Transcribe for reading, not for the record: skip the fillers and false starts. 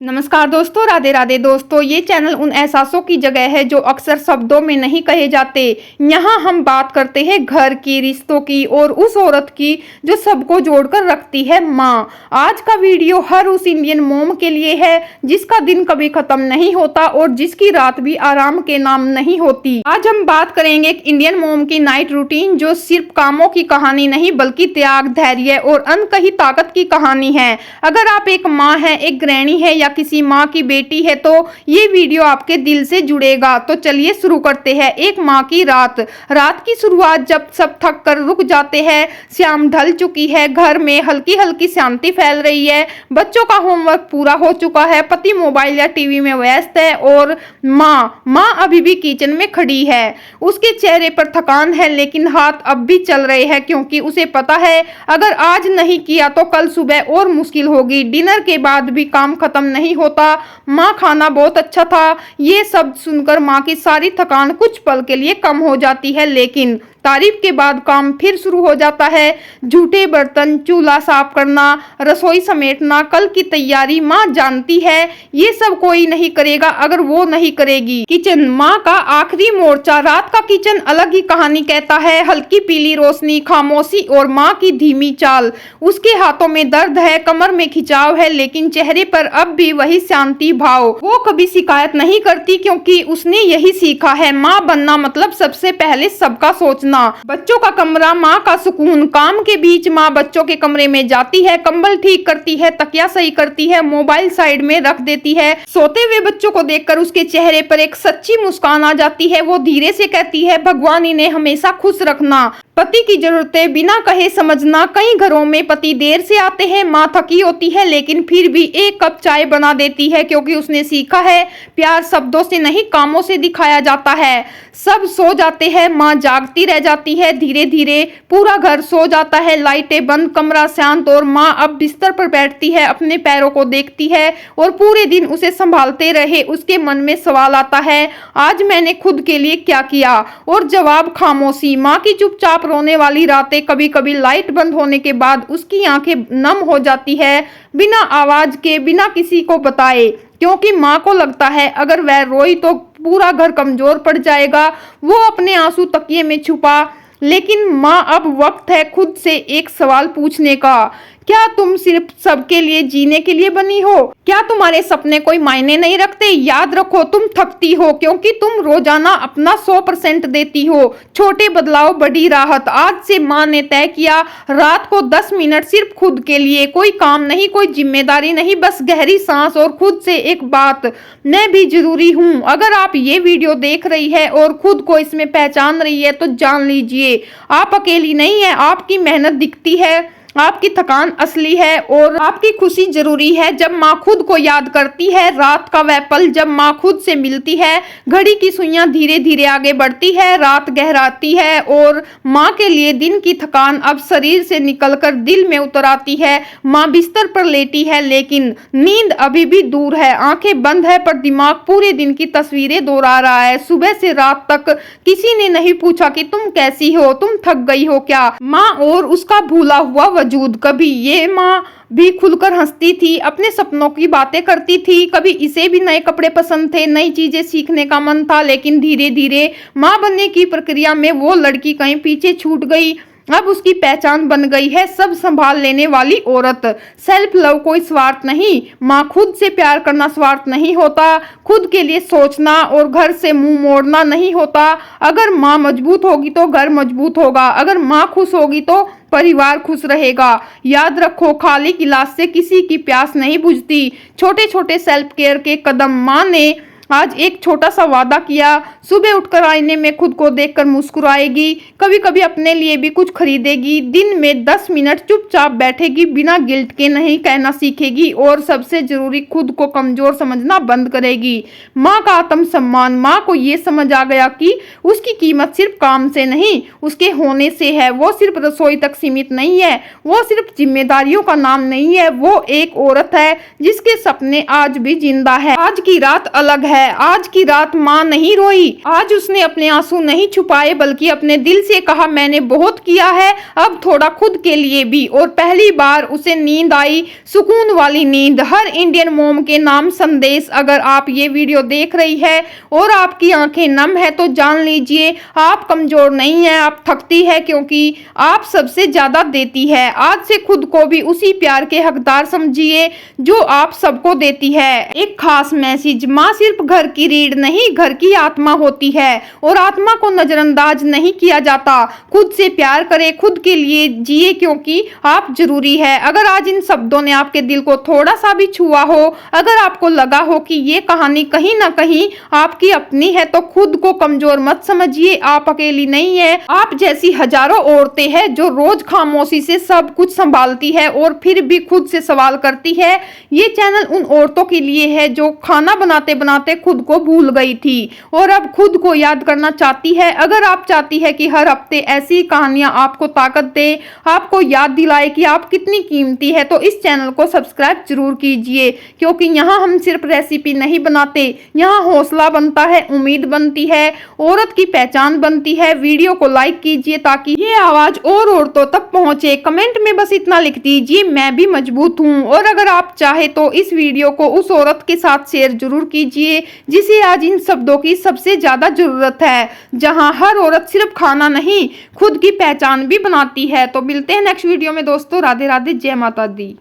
नमस्कार दोस्तों, राधे राधे दोस्तों। ये चैनल उन एहसासों की जगह है जो अक्सर शब्दों में नहीं कहे जाते। यहाँ हम बात करते हैं घर की, रिश्तों की और उस औरत की जो सबको जोड़कर रखती है, माँ। आज का वीडियो हर उस इंडियन मॉम के लिए है जिसका दिन कभी खत्म नहीं होता और जिसकी रात भी आराम के नाम नहीं होती। आज हम बात करेंगे एक इंडियन मॉम की नाइट रूटीन जो सिर्फ कामों की कहानी नहीं बल्कि त्याग, धैर्य और अनकही ताकत की कहानी है। अगर आप एक माँ है, एक गृहिणी है या किसी माँ की बेटी है तो ये वीडियो आपके दिल से जुड़ेगा। तो चलिए शुरू करते हैं। एक माँ की रात की शुरुआत जब सब थक कर रुक जाते हैं, शाम ढल चुकी है, घर में हल्की हल्की शांति फैल रही है, बच्चों का होमवर्क पूरा हो चुका है, पति मोबाइल या टीवी में व्यस्त है और माँ अभी भी किचन में खड़ी है। उसके चेहरे पर थकान है लेकिन हाथ अब भी चल रहे हैं क्योंकि उसे पता है अगर आज नहीं किया तो कल सुबह और मुश्किल होगी। डिनर के बाद भी काम खत्म नहीं होता। माँ, खाना बहुत अच्छा था। ये सब सुनकर माँ की सारी थकान कुछ पल के लिए कम हो जाती है, लेकिन तारीफ के बाद काम फिर शुरू हो जाता है। जूठे बर्तन, चूल्हा साफ करना, रसोई समेटना, कल की तैयारी। माँ जानती है ये सब कोई नहीं करेगा अगर वो नहीं करेगी। किचन, माँ का आखिरी मोर्चा। रात का किचन अलग ही कहानी कहता है। हल्की पीली रोशनी, खामोशी और माँ की धीमी चाल। उसके हाथों में दर्द है, कमर में खिंचाव है, लेकिन चेहरे पर अब भी वही शांति भाव। वो कभी शिकायत नहीं करती क्योंकि उसने यही सीखा है, माँ बनना मतलब सबसे पहले सबका सोचना। बच्चों का कमरा, माँ का सुकून। काम के बीच माँ बच्चों के कमरे में जाती है, कंबल ठीक करती है, तकिया सही करती है, मोबाइल साइड में रख देती है। सोते हुए बच्चों को देखकर उसके चेहरे पर एक सच्ची मुस्कान आ जाती है। वो धीरे से कहती है, भगवान इन्हें हमेशा खुश रखना। पति की जरूरतें बिना कहे समझना। कई घरों में पति देर से आते हैं, माँ थकी होती है लेकिन फिर भी एक कप चाय बना देती है क्योंकि उसने सीखा है प्यार शब्दों से नहीं कामों से दिखाया जाता है। सब सो जाते हैं, माँ जागती रह जाती है। धीरे धीरे पूरा घर सो जाता है, लाइटें बंद, कमरा शांत और माँ अब बिस्तर पर बैठती है, अपने पैरों को देखती है और पूरे दिन उसे संभालते रहे उसके मन में सवाल आता है, आज मैंने खुद के लिए क्या किया? और जवाब खामोशी। माँ की चुपचाप रोने वाली रातें, कभी कभी लाइट बंद होने के बाद उसकी आंखें नम हो जाती है, बिना आवाज के, बिना किसी को बताए, क्योंकि माँ को लगता है अगर वह रोई तो पूरा घर कमजोर पड़ जाएगा। वो अपने आंसू तकिए में छुपा। लेकिन माँ, अब वक्त है खुद से एक सवाल पूछने का, क्या तुम सिर्फ सबके लिए जीने के लिए बनी हो? क्या तुम्हारे सपने कोई मायने नहीं रखते? याद रखो, तुम थकती हो क्योंकि तुम रोजाना अपना 100% देती हो। छोटे बदलाव, बड़ी राहत। आज से माँ ने तय किया, रात को 10 मिनट सिर्फ खुद के लिए। कोई काम नहीं, कोई जिम्मेदारी नहीं, बस गहरी सांस और खुद से एक बात, मैं भी जरूरी हूँ। अगर आप ये वीडियो देख रही है और खुद को इसमें पहचान रही है तो जान लीजिए आप अकेली नहीं है। आपकी मेहनत दिखती है, आपकी थकान असली है और आपकी खुशी जरूरी है। जब माँ खुद को याद करती है, रात का वह पल जब माँ खुद से मिलती है, घड़ी की सुइयां धीरे धीरे आगे बढ़ती है, रात गहराती है और माँ के लिए दिन की थकान अब शरीर से निकलकर दिल में उतर आती है। माँ बिस्तर पर लेटी है लेकिन नींद अभी भी दूर है। आंखें बंद है पर दिमाग पूरे दिन की तस्वीरें दोहरा रहा है। सुबह से रात तक किसी ने नहीं पूछा कि तुम कैसी हो, तुम थक गई हो क्या? माँ और उसका भूला हुआ वजूद। कभी ये माँ भी खुलकर हंसती थी, अपने सपनों की बातें करती थी, कभी इसे भी नए कपड़े पसंद थे, नई चीजें सीखने का मन था, लेकिन धीरे धीरे माँ बनने की प्रक्रिया में वो लड़की कहीं पीछे छूट गई। अब उसकी पहचान बन गई है सब संभाल लेने वाली औरत। सेल्फ लव कोई स्वार्थ नहीं, माँ खुद से प्यार करना स्वार्थ नहीं होता, खुद के लिए सोचना और घर से मुंह मोड़ना नहीं होता। अगर माँ मजबूत होगी तो घर मजबूत होगा, अगर माँ खुश होगी तो परिवार खुश रहेगा। याद रखो, खाली गिलास से किसी की प्यास नहीं बुझती। छोटे छोटे सेल्फ केयर के कदम। माँ ने आज एक छोटा सा वादा किया, सुबह उठकर आईने में खुद को देखकर मुस्कुराएगी, कभी कभी अपने लिए भी कुछ खरीदेगी, दिन में 10 मिनट चुपचाप बैठेगी, बिना गिल्ट के नहीं कहना सीखेगी और सबसे जरूरी खुद को कमजोर समझना बंद करेगी। माँ का आत्मसम्मान। माँ को ये समझ आ गया कि उसकी कीमत सिर्फ काम से नहीं, उसके होने से है। वो सिर्फ रसोई तक सीमित नहीं है, वो सिर्फ जिम्मेदारियों का नाम नहीं है, वो एक औरत है जिसके सपने आज भी जिंदा है। आज की रात अलग है, है। आज की रात माँ नहीं रोई, आज उसने अपने आंसू नहीं छुपाए बल्कि अपने दिल से कहा मैंने बहुत किया है, अब थोड़ा खुद के लिए भी। और पहली बार उसे नींद आई, सुकून वाली नींद। हर इंडियन मॉम के नाम संदेश। अगर आप ये वीडियो देख रही है और आपकी आंखें नम है तो जान लीजिए आप कमजोर नहीं है, आप थकती है क्योंकि आप सबसे ज्यादा देती है। आज से खुद को भी उसी प्यार के हकदार समझिए जो आप सबको देती है। एक खास मैसेज, माँ सिर्फ घर की रीढ़ नहीं, घर की आत्मा होती है और आत्मा को नजरअंदाज नहीं किया जाता। खुद से प्यार करें, खुद के लिए जिए क्योंकि आप जरूरी है। अगर आज इन शब्दों ने आपके दिल को थोड़ा सा भी छुआ हो, अगर आपको लगा हो कि ये कहानी कहीं ना कहीं आपकी अपनी है, तो खुद को कमजोर मत समझिए। आप अकेली नहीं है, आप जैसी हजारों औरतें हैं जो रोज खामोशी से सब कुछ संभालती है और फिर भी खुद से सवाल करती है। ये चैनल उन औरतों के लिए है जो खाना बनाते बनाते खुद को भूल गई थी और अब खुद को याद करना चाहती है। अगर आप चाहती है कि हर हफ्ते ऐसी कहानियां आपको ताकत दे, आपको याद दिलाए कि आप कितनी कीमती है, तो इस चैनल को सब्सक्राइब जरूर कीजिए क्योंकि यहाँ हम सिर्फ रेसिपी नहीं बनाते, यहाँ हौसला बनता है, उम्मीद बनती है, औरत की पहचान बनती है। वीडियो को लाइक कीजिए ताकि ये आवाज और औरतों तक पहुंचे। कमेंट में बस इतना लिख दीजिए मैं भी मजबूत हूँ। और अगर आप चाहे तो इस वीडियो को उस औरत के साथ शेयर जरूर कीजिए जिसे आज इन शब्दों की सबसे ज्यादा जरूरत है, जहां हर औरत सिर्फ खाना नहीं खुद की पहचान भी बनाती है। तो मिलते हैं नेक्स्ट वीडियो में दोस्तों। राधे राधे, जय माता दी।